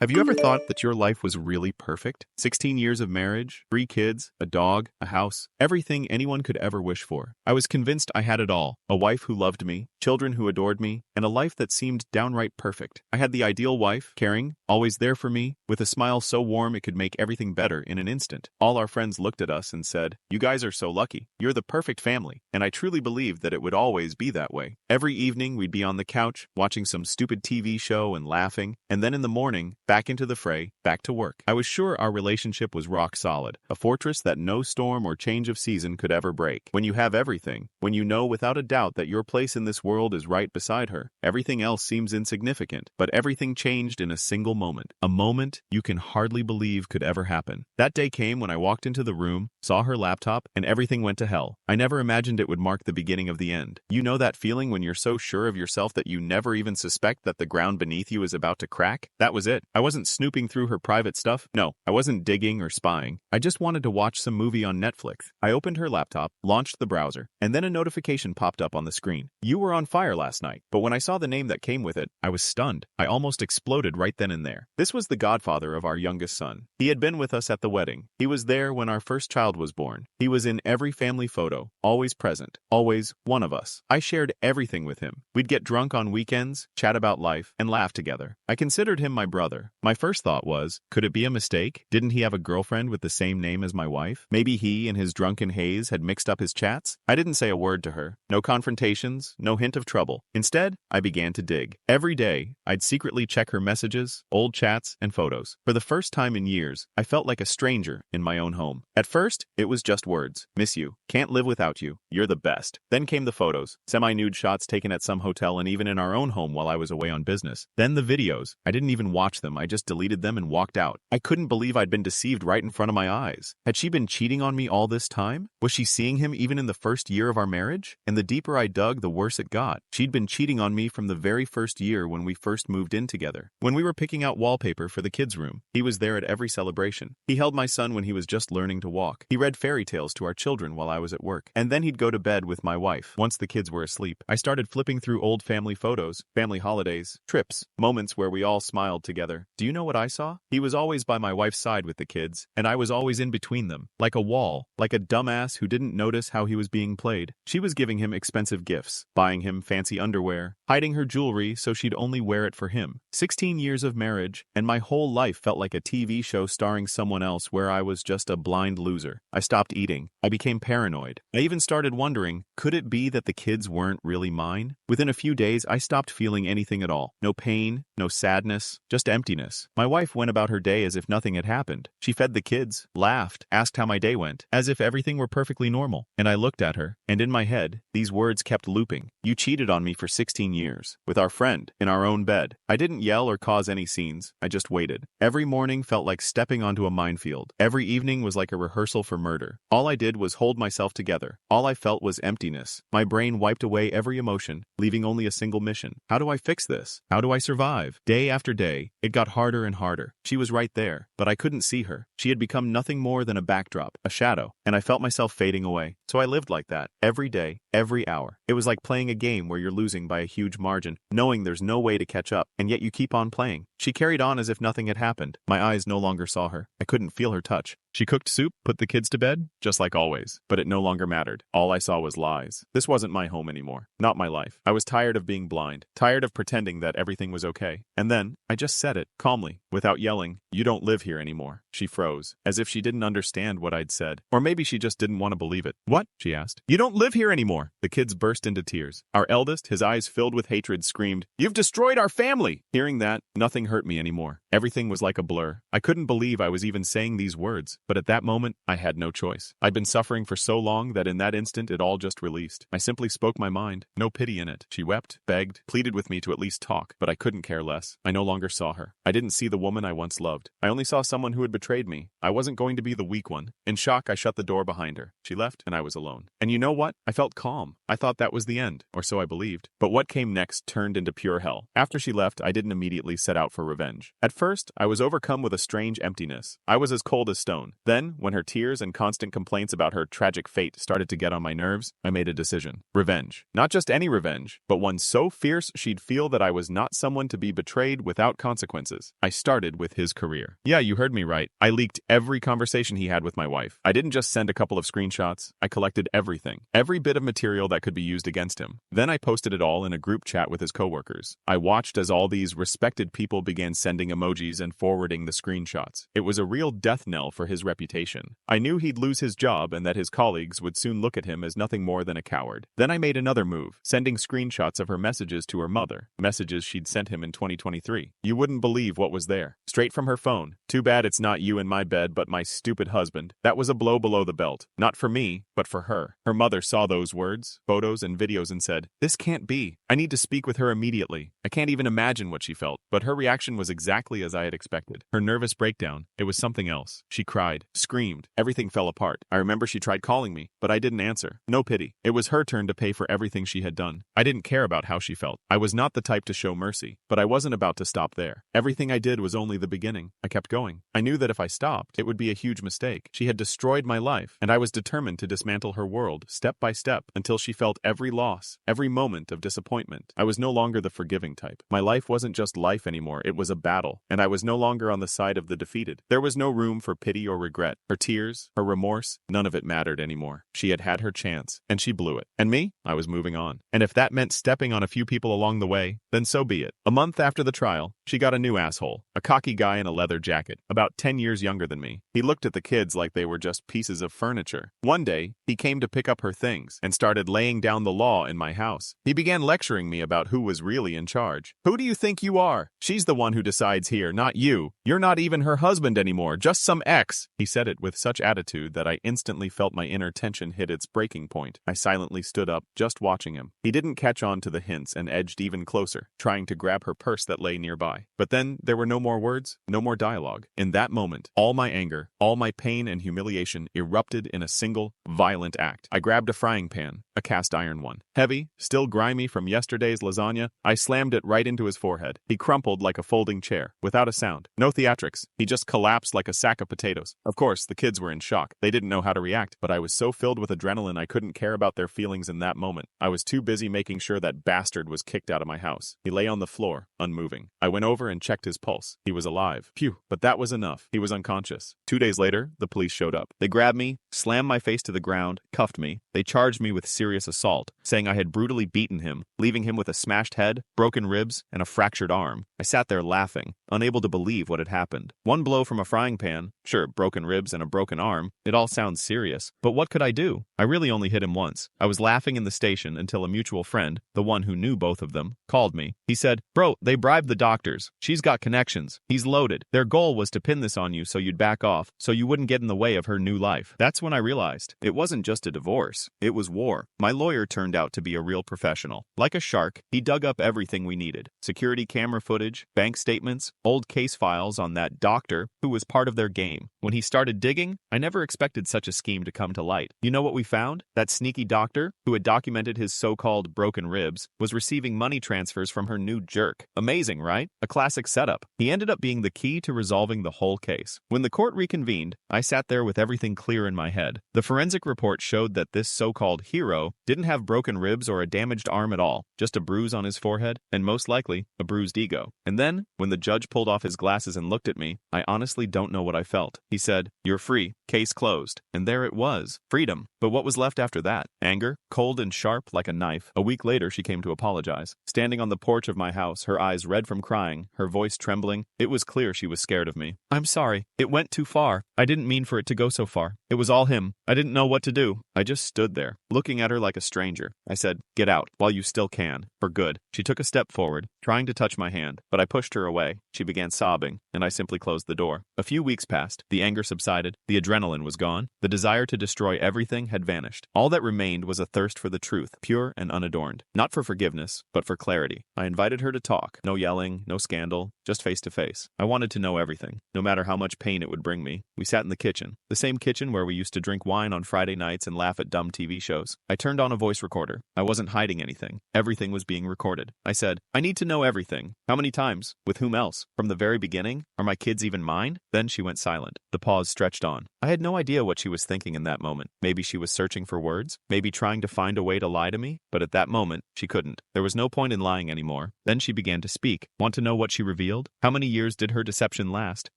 Have you ever thought that your life was really perfect? 16 years of marriage, 3 kids, a dog, a house, everything anyone could ever wish for. I was convinced I had it all: a wife who loved me, children who adored me, and a life that seemed downright perfect. I had the ideal wife, caring, always there for me, with a smile so warm it could make everything better in an instant. All our friends looked at us and said, "You guys are so lucky. You're the perfect family." And I truly believed that it would always be that way. Every evening we'd be on the couch, watching some stupid TV show and laughing, and then in the morning, back into the fray, back to work. I was sure our relationship was rock solid, a fortress that no storm or change of season could ever break. When you have everything, when you know without a doubt that your place in this world is right beside her, everything else seems insignificant. But everything changed in a single moment. A moment you can hardly believe could ever happen. That day came when I walked into the room, saw her laptop, and everything went to hell. I never imagined it would mark the beginning of the end. You know that feeling when you're so sure of yourself that you never even suspect that the ground beneath you is about to crack? That was it. I wasn't snooping through her private stuff. No, I wasn't digging or spying. I just wanted to watch some movie on Netflix. I opened her laptop, launched the browser, and then a notification popped up on the screen. "You were on fire last night." But when I saw the name that came with it, I was stunned. I almost exploded right then and there. This was the godfather of our youngest son. He had been with us at the wedding. He was there when our first child was born. He was in every family photo, always present, always one of us. I shared everything with him. We'd get drunk on weekends, chat about life, and laugh together. I considered him my brother. My first thought was, could it be a mistake? Didn't he have a girlfriend with the same name as my wife? Maybe he, in his drunken haze, had mixed up his chats? I didn't say a word to her. No confrontations, no hint of trouble. Instead, I began to dig. Every day, I'd secretly check her messages, old chats, and photos. For the first time in years, I felt like a stranger in my own home. At first, it was just words. "Miss you. Can't live without you. You're the best." Then came the photos. Semi-nude shots taken at some hotel and even in our own home while I was away on business. Then the videos. I didn't even watch them. I just deleted them and walked out. I couldn't believe I'd been deceived right in front of my eyes. Had she been cheating on me all this time? Was she seeing him even in the first year of our marriage? And the deeper I dug, the worse it got. She'd been cheating on me from the very first year when we first moved in together. When we were picking out wallpaper for the kids' room, he was there at every celebration. He held my son when he was just learning to walk. He read fairy tales to our children while I was at work. And then he'd go to bed with my wife once the kids were asleep. I started flipping through old family photos, family holidays, trips, moments where we all smiled together. Do you know what I saw? He was always by my wife's side with the kids, and I was always in between them, like a wall, like a dumbass who didn't notice how he was being played. She was giving him expensive gifts, buying him fancy underwear, hiding her jewelry so she'd only wear it for him. 16 years of marriage, and my whole life felt like a TV show starring someone else where I was just a blind loser. I stopped eating. I became paranoid. I even started wondering, could it be that the kids weren't really mine? Within a few days, I stopped feeling anything at all. No pain, no sadness, just emptiness. My wife went about her day as if nothing had happened. She fed the kids, laughed, asked how my day went, as if everything were perfectly normal. And I looked at her, and in my head, these words kept looping. "You cheated on me for 16 years. With our friend, in our own bed." I didn't yell or cause any scenes. I just waited. Every morning felt like stepping onto a minefield. Every evening was like a rehearsal for murder. All I did was hold myself together. All I felt was emptiness. My brain wiped away every emotion, leaving only a single mission. How do I fix this? How do I survive? Day after day, it got harder and harder. She was right there, but I couldn't see her. She had become nothing more than a backdrop, a shadow, and I felt myself fading away. So I lived like that, every day, every hour. It was like playing a game where you're losing by a huge margin, knowing there's no way to catch up, and yet you keep on playing. She carried on as if nothing had happened. My eyes no longer saw her. I couldn't feel her touch. She cooked soup, put the kids to bed, just like always. But it no longer mattered. All I saw was lies. This wasn't my home anymore. Not my life. I was tired of being blind. Tired of pretending that everything was okay. And then, I just said it, calmly, without yelling, "You don't live here anymore." She froze, as if she didn't understand what I'd said. Or maybe she just didn't want to believe it. "What?" she asked. "You don't live here anymore." The kids burst into tears. Our eldest, his eyes filled with hatred, screamed, "You've destroyed our family!" Hearing that, nothing hurt me anymore. Everything was like a blur. I couldn't believe I was even saying these words, but at that moment, I had no choice. I'd been suffering for so long that in that instant it all just released. I simply spoke my mind, no pity in it. She wept, begged, pleaded with me to at least talk, but I couldn't care less. I no longer saw her. I didn't see the woman I once loved. I only saw someone who had betrayed me. I wasn't going to be the weak one. In shock, I shut the door behind her. She left, and I was alone. And you know what? I felt calm. I thought that was the end, or so I believed. But what came next turned into pure hell. After she left, I didn't immediately set out for revenge. At first, I was overcome with a strange emptiness. I was as cold as stone. Then, when her tears and constant complaints about her tragic fate started to get on my nerves, I made a decision. Revenge. Not just any revenge, but one so fierce she'd feel that I was not someone to be betrayed without consequences. I started started with his career. Yeah, you heard me right. I leaked every conversation he had with my wife. I didn't just send a couple of screenshots. I collected everything. Every bit of material that could be used against him. Then I posted it all in a group chat with his coworkers. I watched as all these respected people began sending emojis and forwarding the screenshots. It was a real death knell for his reputation. I knew he'd lose his job and that his colleagues would soon look at him as nothing more than a coward. Then I made another move, sending screenshots of her messages to her mother, messages she'd sent him in 2023. You wouldn't believe what was there. Straight from her phone. Too bad it's not you in my bed, but my stupid husband. That was a blow below the belt. Not for me, but for her. Her mother saw those words, photos, and videos and said, "This can't be. I need to speak with her immediately." I can't even imagine what she felt, but her reaction was exactly as I had expected. Her nervous breakdown, it was something else. She cried, screamed, everything fell apart. I remember she tried calling me, but I didn't answer. No pity. It was her turn to pay for everything she had done. I didn't care about how she felt. I was not the type to show mercy, but I wasn't about to stop there. Everything I did was only the beginning. I kept going. I knew that if I stopped, it would be a huge mistake. She had destroyed my life, and I was determined to dismantle her world, step by step, until she felt every loss, every moment of disappointment. I was no longer the forgiving type. My life wasn't just life anymore, it was a battle, and I was no longer on the side of the defeated. There was no room for pity or regret. Her tears, her remorse, none of it mattered anymore. She had had her chance, and she blew it. And me? I was moving on. And if that meant stepping on a few people along the way, then so be it. A month after the trial, she got a new asshole, a cocky guy in a leather jacket, about 10 years younger than me. He looked at the kids like they were just pieces of furniture. One day, he came to pick up her things and started laying down the law in my house. He began lecturing me about who was really in charge. Who do you think you are? She's the one who decides here, not you. You're not even her husband anymore, just some ex. He said it with such attitude that I instantly felt my inner tension hit its breaking point. I silently stood up, just watching him. He didn't catch on to the hints and edged even closer, trying to grab her purse that lay nearby. But then there were no more words, no more dialogue. In that moment, all my anger, all my pain and humiliation erupted in a single, violent act. I grabbed a frying pan, a cast iron one. Heavy, still grimy from yesterday's lasagna, I slammed it right into his forehead. He crumpled like a folding chair, without a sound. No theatrics. He just collapsed like a sack of potatoes. Of course, the kids were in shock. They didn't know how to react, but I was so filled with adrenaline I couldn't care about their feelings in that moment. I was too busy making sure that bastard was kicked out of my house. He lay on the floor, unmoving. I went over and checked his pulse. He was alive. Phew, but that was enough. He was unconscious. 2 days later, the police showed up. They grabbed me, slammed my face to the ground, cuffed me. They charged me with serious assault, saying I had brutally beaten him, leaving him with a smashed head, broken ribs, and a fractured arm. I sat there laughing, unable to believe what had happened. One blow from a frying pan, sure, broken ribs and a broken arm, it all sounds serious. But what could I do? I really only hit him once. I was laughing in the station until a mutual friend, the one who knew both of them, called me. He said, "Bro, they bribed the doctors. She's got connections. He's loaded. Their goal was to pin this on you so you'd back off, so you wouldn't get in the way of her new life." That's when I realized it wasn't just a divorce. It was war. My lawyer turned out to be a real professional. Like a shark, he dug up everything we needed. Security camera footage, bank statements, old case files on that doctor who was part of their game. When he started digging, I never expected such a scheme to come to light. You know what we found? That sneaky doctor, who had documented his so-called broken ribs, was receiving money transfers from her new jerk. Amazing, right? A classic setup. He ended up being the key to resolving the whole case. When the court reconvened, I sat there with everything clear in my head. The forensic report showed that this so-called hero didn't have broken ribs or a damaged arm at all, just a bruise on his forehead, and most likely, a bruised ego. And then, when the judge pulled off his glasses and looked at me, I honestly don't know what I felt. He said, "You're free. Case closed." And there it was. Freedom. But what was left after that? Anger, cold and sharp like a knife. A week later, she came to apologize. Standing on the porch of my house, her eyes red from crying, her voice trembling, it was clear she was scared of me. "I'm sorry. It went too far. I didn't mean for it to go so far. It was all him. I didn't know what to do." I just stood there, looking at her like a stranger. I said, "Get out, while you still can. For good." She took a step forward, trying to touch my hand, but I pushed her away. She began sobbing, and I simply closed the door. A few weeks passed. The anger subsided. The adrenaline was gone. The desire to destroy everything had vanished. All that remained was a thirst for the truth, pure and unadorned. Not for forgiveness, but for clarity. I invited her to talk. No yelling, no scandal, just face to face. I wanted to know everything, no matter how much pain it would bring me. We sat in the kitchen, the same kitchen where we used to drink wine on Friday nights and laugh at dumb TV shows. I turned on a voice recorder. I wasn't hiding anything. Everything was being recorded. I said, "I need to know everything. How many times? With whom else? From the very beginning? Are my kids even mine?" Then she went silent. The pause stretched on. I had no idea what she was thinking in that moment. Maybe she was searching for words, maybe trying to find a way to lie to me, but at that moment, she couldn't. There was no point in lying anymore. Then she began to speak. Want to know what she revealed? How many years did her deception last?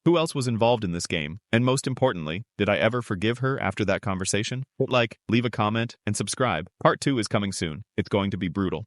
Who else was involved in this game? And most importantly, did I ever forgive her after that conversation? Hit like, leave a comment, and subscribe. Part 2 is coming soon. It's going to be brutal.